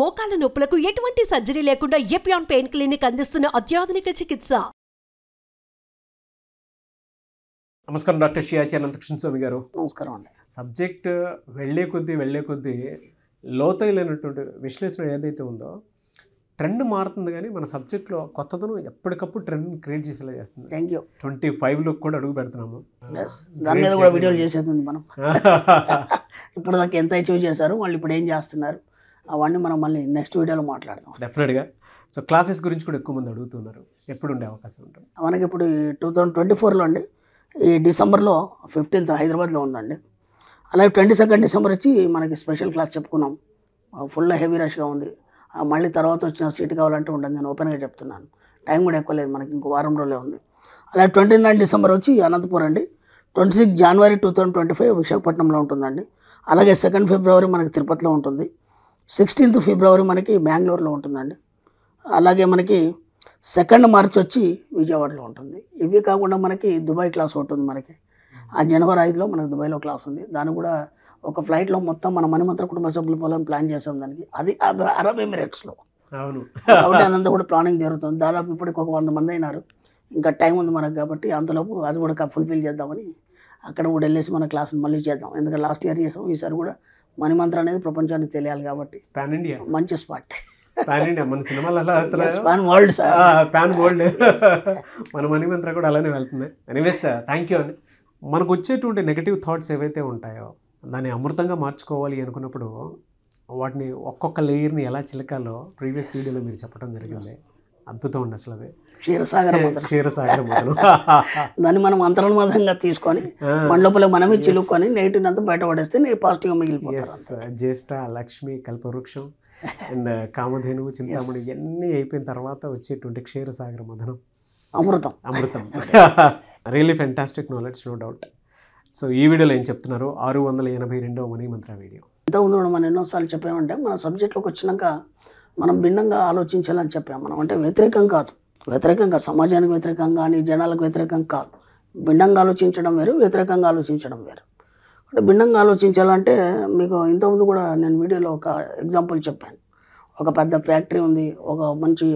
మోకాళ్ల నొప్పులకు ఎటువంటి సర్జరీ లేకుండా ఎపియాన్ పెయిన్ క్లినిక్ అందిస్తున్న అత్యాధునిక చికిత్స. నమస్కారం డాక్టర్ శ్రీయాచి అనంతకృష్ణ స్వామి గారు. నమస్కారం అండి. సబ్జెక్ట్ వెళ్ళే కొద్దీ లోతైనటువంటి విశ్లేషణ ఏదైతే ఉందో ట్రెండ్ మారుతుంది, కానీ మన సబ్జెక్ట్లో కొత్తదనం ఎప్పటికప్పుడు ట్రెండ్ క్రియేట్ చేసేలా చేస్తుంది. Thank you. 25లో కూడా అడుగు పెడుతున్నాము. దాని మీద కూడా వీడియోలు చేసేది మనం. ఇప్పుడు దాకా ఎంత అచీవ్ చేశారు, వాళ్ళు ఇప్పుడు ఏం చేస్తున్నారు, అవన్నీ మనం మళ్ళీ నెక్స్ట్ వీడియోలో మాట్లాడదాం. డెఫినెట్గా. సో క్లాసెస్ గురించి కూడా ఎక్కువ మంది అడుగుతున్నారు, ఎప్పుడు ఉండే అవకాశం ఉంటుంది? మనకి ఇప్పుడు 2024లో అండి, ఈ డిసెంబర్లో 15th హైదరాబాద్లో ఉందండి. అలాగే 22nd డిసెంబర్ వచ్చి మనకి స్పెషల్ క్లాస్ చెప్పుకున్నాం. ఫుల్ హెవీ రష్గా ఉంది. మళ్ళీ తర్వాత వచ్చిన సీట్ కావాలంటే ఉండదు, నేను ఓపెన్గా చెప్తున్నాను. టైం కూడా ఎక్కువ లేదు, మనకి ఇంకో వారం రోజులే ఉంది. అలాగే 29 డిసెంబర్ వచ్చి అనంతపురం అండి. 26 జనవరి 2025 విశాఖపట్నంలో ఉంటుందండి. అలాగే 2nd ఫిబ్రవరి మనకి తిరుపతిలో ఉంటుంది. 16th ఫిబ్రవరి మనకి బెంగళూరులో ఉంటుందండి. అలాగే మనకి 2nd మార్చ్ వచ్చి విజయవాడలో ఉంటుంది. ఇవి కాకుండా మనకి దుబాయ్ క్లాస్ ఉంటుంది. మనకి ఆ జనవరి 5లో మనకి దుబాయ్లో క్లాస్ ఉంది. దాన్ని కూడా ఒక ఫ్లైట్లో మొత్తం మన మణిమంత్ర కుటుంబ సభ్యులు పోలని ప్లాన్ చేసాం దానికి. అది అరబ్ ఎమిరేట్స్లో. అవును. కాబట్టి అదంతా కూడా ప్లానింగ్ జరుగుతుంది. దాదాపు ఇప్పటికి ఒక 100 మంది అయినారు. ఇంకా టైం ఉంది మనకు, కాబట్టి అంతలోపు అది కూడా ఫుల్ఫిల్ చేద్దామని అక్కడ కూడా వెళ్ళేసి మన క్లాస్ని మళ్ళీ చేద్దాం. ఎందుకంటే లాస్ట్ ఇయర్ చేసాం, ఈసారి కూడా మణిమంత్ర అనేది ప్రపంచానికి తెలియాలి కాబట్టి పాన్ ఇండియా మంచి స్పాట్. పాన్ ఇండియా మన సినిమాలు అలా pan world sir, pan world. మన మణిమంత్ర కూడా అలానే వెళ్తుంది. ఎనీవేస్ థ్యాంక్ యూ అండి. మనకు వచ్చేటువంటి నెగటివ్ థాట్స్ ఏవైతే ఉంటాయో దాన్ని అమృతంగా మార్చుకోవాలి అనుకున్నప్పుడు వాటిని ఒక్కొక్క లేయర్ని ఎలా చిలకాలో ప్రీవియస్ వీడియోలో మీరు చెప్పడం జరిగింది. అద్భుతం అండి అసలు. అది క్షీరసాగర మొదలు దాన్ని మనం అంతర్మతంగా తీసుకొని మన లోపల మనమే చిలుక్కొని నెగిటివ్ అంతా బయటపడేస్తే నేను పాజిటివ్గా మిగిలిపోతాను. జ్యేష్ఠ, లక్ష్మి, కల్పవృక్షం అండ్ కామధేనువు, చింతామణి ఇవన్నీ అయిపోయిన తర్వాత వచ్చేటువంటి క్షీరసాగర మదనం, అమృతం. Really fantastic knowledge, no doubt. So ఈ వీడియోలో ఏం చెప్తున్నారు? 682వ మణిమంత్ర వీడియో. ఇంతకుముందు కూడా మనం ఎన్నోసార్లు చెప్పామంటే మన సబ్జెక్ట్లోకి వచ్చినాక మనం భిన్నంగా ఆలోచించాలని చెప్పాం. మనం అంటే వ్యతిరేకంగా సమాజానికి వ్యతిరేకంగా కానీ జనాలకు వ్యతిరేకంగా కాదు. భిన్నంగా ఆలోచించడం వేరు, వ్యతిరేకంగా ఆలోచించడం వేరు. అంటే భిన్నంగా ఆలోచించాలంటే మీకు ఇంతకుముందు కూడా నేను వీడియోలో ఒక ఎగ్జాంపుల్ చెప్పాను. ఒక పెద్ద ఫ్యాక్టరీ ఉంది, ఒక మంచి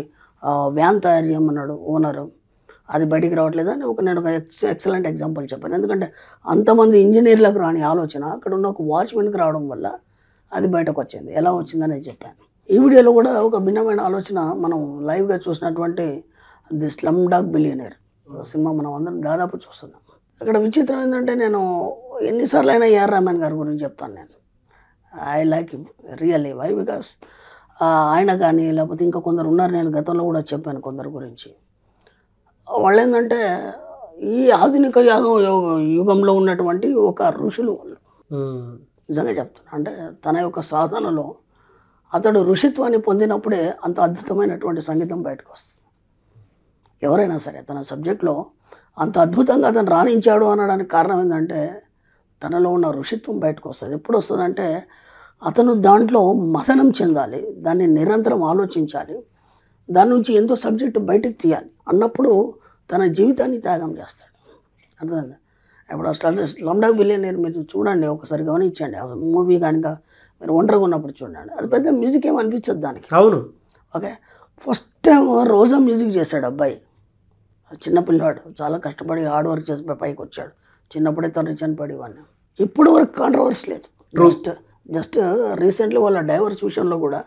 వ్యాన్ తయారు చేయమన్నాడు ఓనరు, అది బయటికి రావట్లేదు అని నేను ఒక ఎక్సలెంట్ ఎగ్జాంపుల్ చెప్పాను. ఎందుకంటే అంతమంది ఇంజనీర్లకు రాని ఆలోచన అక్కడ ఉన్న ఒక వాచ్మెన్కి రావడం వల్ల అది బయటకు వచ్చింది. ఎలా వచ్చిందని చెప్పాను. ఈ వీడియోలో కూడా ఒక భిన్నమైన ఆలోచన మనం లైవ్గా చూసినటువంటి the slum dog billionaire cinema మనం అందరం దాదాపు చూస్తున్నాం. అక్కడ విచిత్రం ఏంటంటే, నేను ఎన్నిసార్లు అయినా ఏఆర్ రెహమాన్ గారి గురించి చెప్తాను. నేను I like him really. Why? Because ఆయన కానీ లేకపోతే ఇంకా కొందరు ఉన్నారు, నేను గతంలో కూడా చెప్పాను కొందరు గురించి. వాళ్ళు ఏంటంటే ఈ ఆధునిక యుగంలో ఉన్నటువంటి ఒక ఋషులు వాళ్ళు. నిజంగా చెప్తాను, అంటే తన యొక్క సాధనలో అతడు ఋషిత్వాన్ని పొందినప్పుడే అంత అద్భుతమైనటువంటి సంగీతం బయటకు వస్తుంది. ఎవరైనా సరే తన సబ్జెక్ట్లో అంత అద్భుతంగా అతను రాణించాడు అనడానికి కారణం ఏంటంటే తనలో ఉన్న ఋషిత్వం బయటకు వస్తుంది. ఎప్పుడు వస్తుందంటే అతను దాంట్లో మథనం చెందాలి, దాన్ని నిరంతరం ఆలోచించాలి, దాని నుంచి ఎంతో సబ్జెక్టు బయటకు తీయాలి అన్నప్పుడు తన జీవితాన్ని త్యాగం చేస్తాడు. అర్థమైందా? ఇప్పుడు స్లమ్ డాగ్ బిలియనర్ మీరు చూడండి, ఒకసారి గమనించండి. అసలు మూవీ కనుక మీరు ఒంటరిగా ఉన్నప్పుడు చూడండి, అది పెద్ద మ్యూజిక్ ఏమి అనిపించదు దానికి. అవును. ఓకే, ఫస్ట్ టైం రోజా మ్యూజిక్ చేశాడు అబ్బాయి. చిన్న పిల్లాడు, చాలా కష్టపడి హార్డ్ వర్క్ చేసి పైకి వచ్చాడు. చిన్నప్పుడే తండ్రి చనిపడి ఇవన్నీ. ఇప్పటి వరకు కాంట్రవర్సీ లేదు. జస్ట్ రీసెంట్లీ వాళ్ళ డైవర్స్ విషయంలో కూడా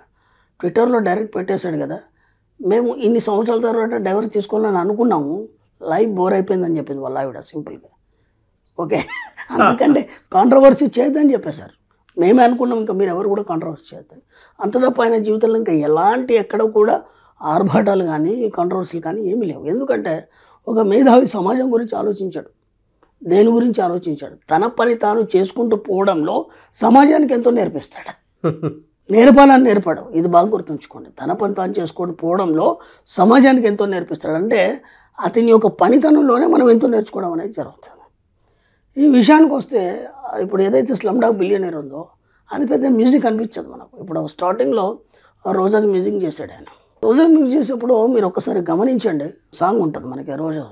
ట్విట్టర్లో డైరెక్ట్ పెట్టేశాడు కదా, మేము ఇన్ని సంవత్సరాల తర్వాత డైవర్స్ తీసుకోవాలని అనుకున్నాము, లైఫ్ బోర్ అయిపోయిందని చెప్పింది వాళ్ళ ఆవిడ సింపుల్గా. ఓకే, అందుకంటే కాంట్రవర్సీ చేయొద్దని చెప్పేశారు. మేమే అనుకున్నాం, ఇంకా మీరు ఎవరు కూడా కాంట్రవర్సీ చేయొద్దని. అంత తప్ప ఆయన జీవితంలో ఇంకా ఎలాంటి ఎక్కడ కూడా ఆర్భాటాలు కానీ కాంట్రవర్సీలు కానీ ఏమీ లేవు. ఎందుకంటే ఒక మేధావి సమాజం గురించి ఆలోచించాడు, దేని గురించి ఆలోచించాడు, తన పని తాను చేసుకుంటూ పోవడంలో సమాజానికి ఎంతో నేర్పిస్తాడు. నేర్పాలని నేర్పడం, ఇది బాగా గుర్తుంచుకోండి. తన పని తాను చేసుకొని పోవడంలో సమాజానికి ఎంతో నేర్పిస్తాడు. అంటే అతని యొక్క పనితనంలోనే మనం ఎంతో నేర్చుకోవడం అనేది జరుగుతుంది. ఈ విషయానికి వస్తే ఇప్పుడు ఏదైతే స్లమ్ డాగ్ బిలియనర్ ఉందో అది పెద్ద మ్యూజిక్ అనిపించదు మనకు. ఇప్పుడు స్టార్టింగ్లో రోజాకి మ్యూజిక్ చేశాడు ఆయన. రోజా మ్యూజిక్ చేసేప్పుడు మీరు ఒక్కసారి గమనించండి, సాంగ్ ఉంటుంది మనకి రోజా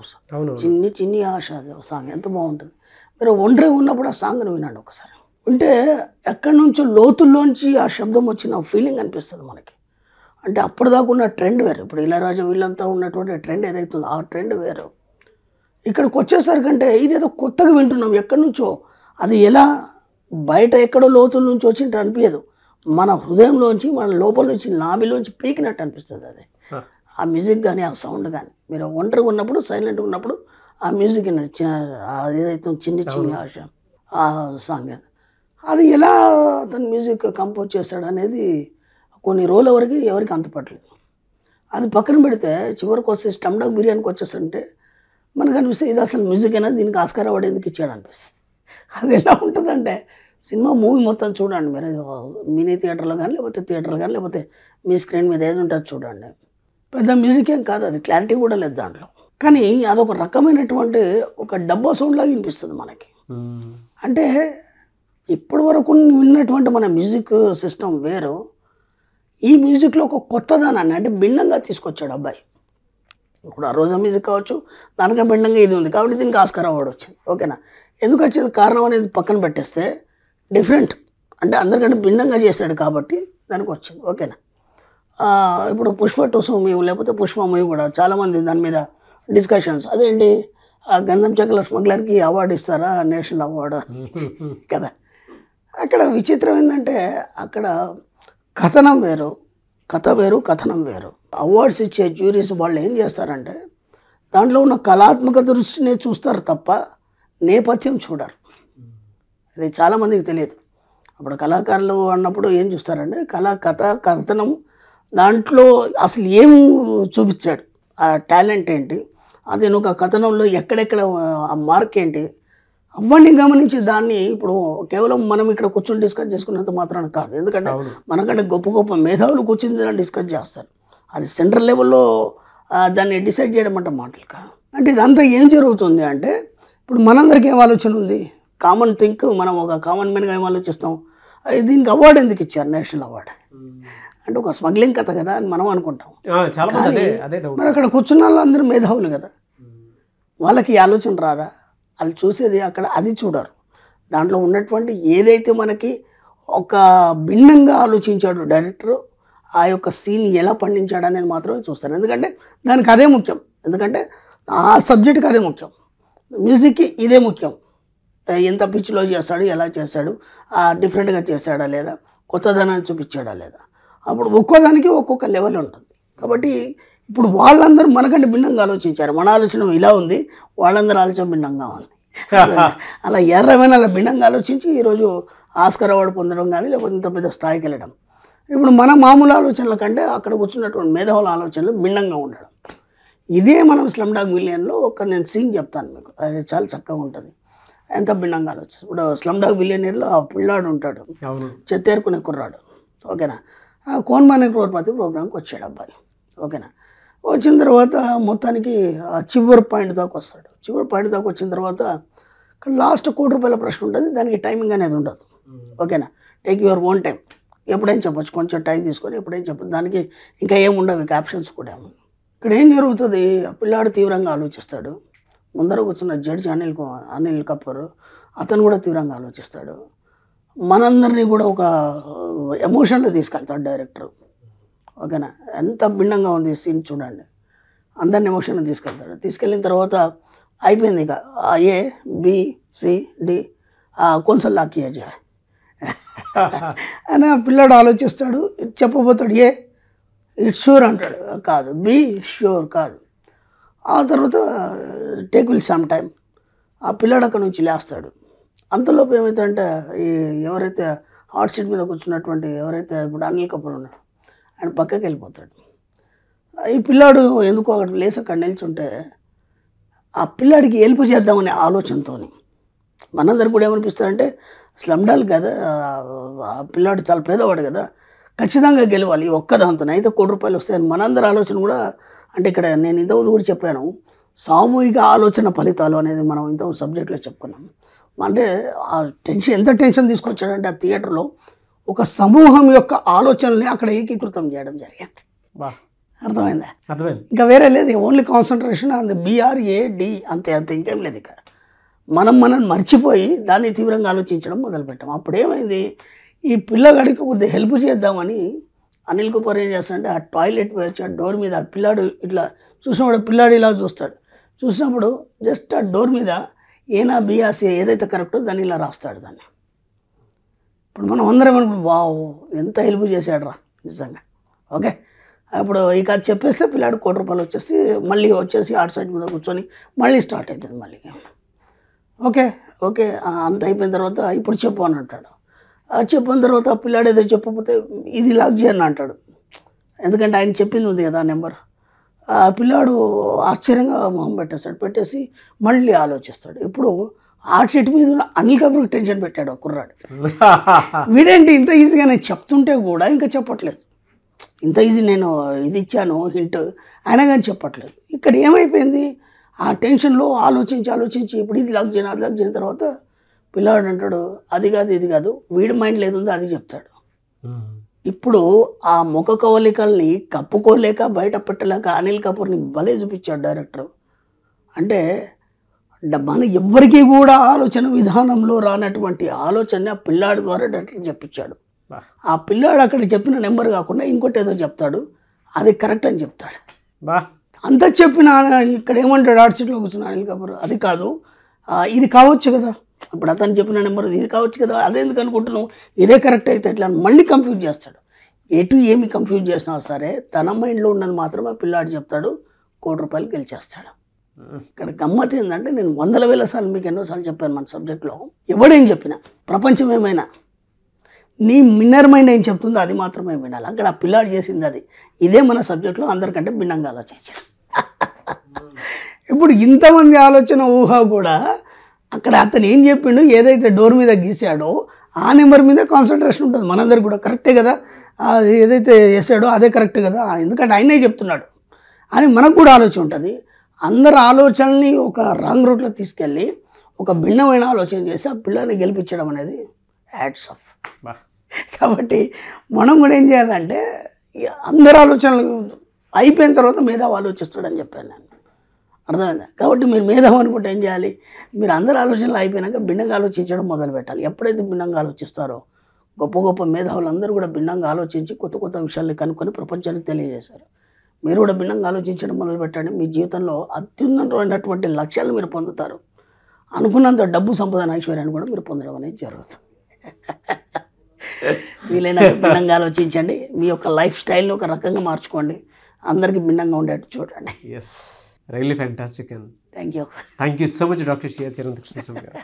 చిన్ని చిన్ని ఆశ, అది సాంగ్ ఎంత బాగుంటుంది. మీరు ఒంటరిగా ఉన్నప్పుడు ఆ సాంగ్ని వినండి ఒకసారి. అంటే ఎక్కడి నుంచో లోతుల్లోంచి ఆ శబ్దం వచ్చిన ఫీలింగ్ అనిపిస్తుంది మనకి. అంటే అప్పటిదాకా ఉన్న ట్రెండ్ వేరు. ఇప్పుడు ఇళయరాజా వీళ్ళంతా ఉన్నటువంటి ట్రెండ్ ఏదైతుందో ఆ ట్రెండ్ వేరు. ఇక్కడికి వచ్చేసరికంటే ఇదేదో కొత్తగా వింటున్నాం ఎక్కడి నుంచో. అది ఎలా బయట ఎక్కడో లోతుల నుంచి వచ్చినట్టు అనిపించదు, మన హృదయంలోంచి మన లోపల నుంచి నాభిలోంచి పీకినట్టు అనిపిస్తుంది. అది ఆ మ్యూజిక్ కానీ ఆ సౌండ్ కానీ మీరు ఒంటరిగా ఉన్నప్పుడు సైలెంట్గా ఉన్నప్పుడు ఆ మ్యూజిక్ ఏదైతే చిన్ని చిన్ని ఆశ ఆ సాంగ్ అది ఎలా తన మ్యూజిక్ కంపోజ్ చేశాడు అనేది కొన్ని రోజుల వరకు ఎవరికి అంతపట్టలేదు. అది పక్కన పెడితే చివరికి వస్తే స్లమ్డాగ్ బిర్యానీకి వచ్చేసంటే మనకు అనిపిస్తుంది ఇది అసలు మ్యూజిక్ అయినా దీనికి ఆస్కార్ అవార్డు ఎందుకు ఇచ్చాడు అనిపిస్తుంది. అది ఎలా ఉంటుందంటే సినిమా మూవీ మొత్తం చూడండి మీరు, మినీ థియేటర్లో కానీ లేకపోతే థియేటర్లో కానీ లేకపోతే మీ స్క్రీన్ మీద ఏది ఉంటుంది చూడండి, పెద్ద మ్యూజిక్ ఏం కాదు, అది క్లారిటీ కూడా లేదు దాంట్లో. కానీ అదొక రకమైనటువంటి ఒక డబ్బా సౌండ్ లాగా వినిపిస్తుంది మనకి. అంటే ఇప్పటి వరకు విన్నటువంటి మన మ్యూజిక్ సిస్టమ్ వేరు, ఈ మ్యూజిక్లో ఒక కొత్తదానాన్ని అంటే భిన్నంగా తీసుకొచ్చాడు అబ్బాయి. ఇప్పుడు ఆ రోజా మ్యూజిక్ కావచ్చు, దానికే భిన్నంగా ఇది ఉంది కాబట్టి దీనికి ఆస్కార్ అవార్డు వచ్చింది. ఓకేనా, ఎందుకు వచ్చింది కారణం అనేది పక్కన పెట్టేస్తే డిఫరెంట్ అంటే అందరికంటే భిన్నంగా చేశాడు కాబట్టి దానికి వచ్చింది. ఓకేనా, ఇప్పుడు పుష్ప 2 మూవీ లేకపోతే పుష్ప మూవీ కూడా చాలామంది దాని మీద డిస్కషన్స్, అదేంటి ఆ గంధం చెక్కల స్మగ్లర్కి అవార్డు ఇస్తారా నేషనల్ అవార్డు కదా. అక్కడ విచిత్రం ఏంటంటే అక్కడ కథనం వేరు, కథ వేరు, కథనం వేరు. అవార్డ్స్ ఇచ్చే జ్యూరీస్ వాళ్ళు ఏం చేస్తారంటే దాంట్లో ఉన్న కళాత్మక దృష్టినే చూస్తారు తప్ప నేపథ్యం చూడరు. ఇది చాలామందికి తెలియదు. అప్పుడు కళాకారులు అన్నప్పుడు ఏం చూస్తారంటే కథ, కథనం, దాంట్లో అసలు ఏం చూపించాడు, ఆ టాలెంట్ ఏంటి, అది ఒక కథనంలో ఎక్కడెక్కడ ఆ మార్క్ ఏంటి, అవన్నీ గమనించి దాన్ని ఇప్పుడు కేవలం మనం ఇక్కడ కూర్చొని డిస్కస్ చేసుకున్నంత మాత్రాన కాదు. ఎందుకంటే మనకంటే గొప్ప గొప్ప మేధావులు కూర్చుని దాన్ని డిస్కస్ చేస్తారు. అది సెంట్రల్ లెవెల్లో దాన్ని డిసైడ్ చేయడం అంటే మాటలు కాదు. అంటే ఇదంతా ఏం జరుగుతుంది అంటే ఇప్పుడు మనందరికీ ఏం ఆలోచన ఉంది, కామన్ థింక్, మనం ఒక కామన్ మ్యాన్గా ఏం ఆలోచిస్తాం, దీనికి అవార్డు ఎందుకు ఇచ్చారు నేషనల్ అవార్డు అంటే ఒక స్మగ్లింగ్ కథ కదా అని మనం అనుకుంటాం. మరి అక్కడ కూర్చున్న వాళ్ళందరూ మేధావులు కదా, వాళ్ళకి ఈ ఆలోచన రాదా? వాళ్ళు చూసేది అక్కడ అది చూడరు. దాంట్లో ఉన్నటువంటి ఏదైతే మనకి ఒక భిన్నంగా ఆలోచించాడు డైరెక్టరు, ఆ యొక్క సీన్ ఎలా పండించాడు అనేది మాత్రమే చూస్తారు. ఎందుకంటే దానికి అదే ముఖ్యం, ఎందుకంటే ఆ సబ్జెక్ట్కి అదే ముఖ్యం, మ్యూజిక్కి ఇదే ముఖ్యం. ఎంత పిచ్చిలో చేస్తాడు, ఎలా చేశాడు, డిఫరెంట్గా చేశాడా లేదా, కొత్తదనాన్ని చూపించాడా లేదా, అప్పుడు ఒక్కోదానికి ఒక్కొక్క లెవెల్ ఉంటుంది. కాబట్టి ఇప్పుడు వాళ్ళందరూ మనకంటే భిన్నంగా ఆలోచించారు, మన ఆలోచన ఇలా ఉంది, వాళ్ళందరూ ఆలోచన భిన్నంగా ఉంది. అలా ఎర్రమైన అలా భిన్నంగా ఆలోచించి ఈరోజు ఆస్కార్ అవార్డు పొందడం కానీ లేకపోతే ఇంత పెద్ద స్థాయికి వెళ్ళడం. ఇప్పుడు మన మామూలు ఆలోచనల కంటే అక్కడ కూర్చున్నటువంటి మేధావుల ఆలోచనలు భిన్నంగా ఉండడం. ఇదే మనం స్లమ్డాగ్ మిలియన్లో నేను సీన్ చెప్తాను మీకు, అది చాలా చక్కగా ఉంటుంది. ఎంత భిన్నంగా ఆలోచిస్తుంది. ఇప్పుడు స్లమ్డాగ్ మిలియనీర్లో ఆ పిల్లాడు ఉంటాడు, చెత్తేరుకునే కుర్రాడు. ఓకేనా, కౌన్ బనేగా క్రోర్పతి ప్రోగ్రామ్కి వచ్చాడు అబ్బాయి. ఓకేనా, వచ్చిన తర్వాత మొత్తానికి ఆ చివరి పాయింట్ దాకా వస్తాడు. చివరి పాయింట్ దాకా వచ్చిన తర్వాత లాస్ట్ ₹1,00,00,000 ప్రశ్న ఉంటుంది, దానికి టైమింగ్ అనేది ఉండదు. ఓకేనా, టేక్ యువర్ ఓన్ టైం, ఎప్పుడైనా చెప్పచ్చు, కొంచెం టైం తీసుకొని ఎప్పుడైనా చెప్పచ్చు, దానికి ఇంకా ఏముండవు, ఇక ఆప్షన్స్ కూడా. ఇక్కడ ఏం జరుగుతుంది, ఆ పిల్లాడు తీవ్రంగా ఆలోచిస్తాడు. ముందర కూర్చున్న జడ్జి అనిల్ కపూర్, అతను కూడా తీవ్రంగా ఆలోచిస్తాడు. మనందరినీ కూడా ఒక ఎమోషన్లో తీసుకెళ్తాడు డైరెక్టర్. ఓకేనా, ఎంత భిన్నంగా ఉంది సీన్ చూడండి, అందరిని ఎమోషన్లో తీసుకెళ్తాడు. తీసుకెళ్ళిన తర్వాత అయిపోయింది, ఇక ఏ బి సి డి కొంచెం లాక్కియా జాయ్ అని ఆ పిల్లాడు ఆలోచిస్తాడు. చెప్పబోతాడు ఏ ఇట్స్ షూర్ అంటాడు, కాదు, బి షూర్ కాదు. ఆ తర్వాత టేక్ విల్ సమ్ టైం, ఆ పిల్లాడు అక్కడ నుంచి లేస్తాడు. అంతలోపు ఏమవుతుందంటే ఈ ఎవరైతే హాట్ సీట్ మీద కూర్చున్నటువంటి ఎవరైతే ఇప్పుడు అనిల్ కపూర్ ఉన్నాడు, ఆయన పక్కకి వెళ్ళిపోతాడు. ఈ పిల్లాడు ఎందుకో అక్కడ లేచి అక్కడ నిల్చుంటే ఆ పిల్లాడికి హెల్ప్ చేద్దామనే ఆలోచనతో మనందరికి కూడా ఏమనిపిస్తుందంటే స్లమ్డాగ్ కదా, ఆ పిల్లాడు చాలా పేదవాడు కదా, ఖచ్చితంగా గెలవాలి ఈ ఒక్కదాంతో, అయితే ₹1,00,00,000 వస్తాయని మనందరి ఆలోచన కూడా. అంటే ఇక్కడ నేను ఇంతకుముందు కూడా చెప్పాను, సామూహిక ఆలోచన ఫలితాలు అనేది మనం ఇంత సబ్జెక్ట్లో చెప్పుకున్నాం. అంటే ఆ టెన్షన్ ఎంత టెన్షన్ తీసుకొచ్చాడంటే ఆ థియేటర్లో ఒక సమూహం యొక్క ఆలోచనల్ని అక్కడ ఏకీకృతం చేయడం జరిగింది. అర్థమైందా? అర్థమైంది. ఇంకా వేరే లేదు, ఓన్లీ కాన్సన్ట్రేషన్ అంది BRAD, అంతే అంతే, ఇంకేం లేదు. ఇక్కడ మనం మర్చిపోయి దాన్ని తీవ్రంగా ఆలోచించడం మొదలుపెట్టాం. అప్పుడు ఏమైంది, ఈ పిల్లగాడికి కొద్దిగా హెల్ప్ చేద్దామని అనిల్ కపూర్ ఏం చేస్తాడంటే ఆ టాయిలెట్ వచ్చి ఆ డోర్ మీద ఆ పిల్లాడు ఇట్లా చూసినప్పుడు పిల్లాడు ఇలా చూస్తాడు. చూసినప్పుడు జస్ట్ ఆ డోర్ మీద ఏనా బియాసి ఏదైతే కరెక్టో దాన్ని ఇలా రాస్తాడు దాన్ని. ఇప్పుడు మనం అందరం అనుకుంటాం వావ్ ఎంత హెల్ప్ చేశాడు రా నిజంగా. ఓకే, ఇప్పుడు ఇక అది చెప్పేస్తే పిల్లాడు ₹1,00,00,000 వచ్చేసి మళ్ళీ వచ్చేసి ఆర్ట్ సైడ్ మీద కూర్చొని మళ్ళీ స్టార్ట్ అవుతుంది మళ్ళీ. ఓకే ఓకే అంత అయిపోయిన తర్వాత ఇప్పుడు చెప్పు అని అంటాడు. చెప్పిన తర్వాత పిల్లాడు ఏదో చెప్పకపోతే ఇది లాక్ చేయని అంటాడు. ఎందుకంటే ఆయన చెప్పింది ఉంది కదా నెంబర్. ఆ పిల్లాడు ఆశ్చర్యంగా మొహం పెట్టేస్తాడు. పెట్టేసి మళ్ళీ ఆలోచిస్తాడు. ఇప్పుడు ఆర్ట్ షీట్ మీద ఉన్న అనిల్ కపూర్కి టెన్షన్ పెట్టాడు కుర్రాడు. వీడేంటి ఇంత ఈజీగా నేను చెప్తుంటే కూడా ఇంకా చెప్పట్లేదు. ఇంత ఈజీ నేను ఇది ఇచ్చాను హింట్ అయినా కానీ చెప్పట్లేదు. ఇక్కడ ఏమైపోయింది ఆ టెన్షన్లో ఆలోచించి ఇప్పుడు ఇది లాక్ చేయను అది లాక్ చేయని తర్వాత పిల్లాడు అంటాడు అది కాదు ఇది కాదు, వీడి మైండ్ లేదుందో అది చెప్తాడు. ఇప్పుడు ఆ ముఖ కవలికల్ని కప్పుకోలేక బయట పెట్టలేక అనిల్ కపూర్ని భలే చూపించాడు డైరెక్టర్. అంటే మన ఎవ్వరికీ కూడా ఆలోచన విధానంలో రానటువంటి ఆలోచన ఆ పిల్లాడి ద్వారా డైరెక్టర్ చెప్పించాడు. ఆ పిల్లాడు అక్కడ చెప్పిన నెంబర్ కాకుండా ఇంకోటి ఏదో చెప్తాడు, అది కరెక్ట్ అని చెప్తాడు. అంతా చెప్పిన ఇక్కడ ఏమంటాడు ఆర్ట్ షీట్లో కూర్చున్న అనిల్ కపూర్ అది కాదు ఇది కావచ్చు కదా, ఇప్పుడు అతను చెప్పిన నెంబర్ ఇది కావచ్చు కదా, అదేందుకు అనుకుంటున్నావు ఇదే కరెక్ట్ అయితే ఎట్లా మళ్ళీ కంఫ్యూజ్ చేస్తాడు. ఎటు ఏమి కంఫ్యూజ్ చేసినా సరే తన మైండ్లో ఉన్నది మాత్రమే పిల్లాడు చెప్తాడు, ₹1,00,00,000 గెలిచేస్తాడు. ఇక్కడ గమ్మత్ ఏంటంటే నేను 100,000 సార్లు మీకు ఎన్నోసార్లు చెప్పాను మన సబ్జెక్ట్లో, ఎవడేం చెప్పినా ప్రపంచం ఏమైనా నీ మిన్నర్ మైండ్ ఏం చెప్తుందో అది మాత్రమే వినాలి. అక్కడ ఆ పిల్లాడు చేసింది అది. ఇదే మన సబ్జెక్ట్లో అందరికంటే భిన్నంగా ఆలోచించాడు. ఇప్పుడు ఇంతమంది ఆలోచన ఊహ కూడా అక్కడ అతను ఏం చెప్పిండు ఏదైతే డోర్ మీద గీసాడో ఆ నెంబర్ మీద కాన్సన్ట్రేషన్ ఉంటుంది మనందరికి కూడా. కరెక్టే కదా, అది ఏదైతే వేసాడో అదే కరెక్ట్ కదా, ఎందుకంటే ఆయనే చెప్తున్నాడు అని మనకు కూడా ఆలోచన ఉంటుంది. అందరు ఆలోచనల్ని ఒక రాంగ్ రూట్లో తీసుకెళ్ళి ఒక భిన్నమైన ఆలోచన చేసి ఆ పిల్లని గెలిపించడం అనేది హ్యాట్స్ ఆఫ్. కాబట్టి మనం కూడా ఏం చేయాలంటే అందరు ఆలోచనలు అయిపోయిన తర్వాత మేధావి ఆలోచిస్తాడని చెప్పాను నేను, అర్థమైందా? కాబట్టి మీరు మేధావి అనుకుంటే ఏం చేయాలి, మీరు అందరు ఆలోచనలు అయిపోయినాక భిన్నంగా ఆలోచించడం మొదలు పెట్టాలి. ఎప్పుడైతే భిన్నంగా ఆలోచిస్తారో గొప్ప గొప్ప మేధావులు అందరూ కూడా భిన్నంగా ఆలోచించి కొత్త కొత్త విషయాల్ని కనుక్కొని ప్రపంచానికి తెలియజేశారు. మీరు కూడా భిన్నంగా ఆలోచించడం మొదలు పెట్టండి. మీ జీవితంలో అత్యున్నతమైనటువంటి లక్ష్యాలను మీరు పొందుతారు. అనుకున్నంత డబ్బు సంపద ఐశ్వర్యాన్ని కూడా మీరు పొందడం అనేది జరుగుతుంది. వీలైనంత భిన్నంగా ఆలోచించండి. మీ యొక్క లైఫ్ స్టైల్ని ఒక రకంగా మార్చుకోండి. అందరికీ భిన్నంగా ఉండేట్టు చూడండి. Yes, really fantastic. Thank you so much doctor C R. Chirantakrishna Swami గారు.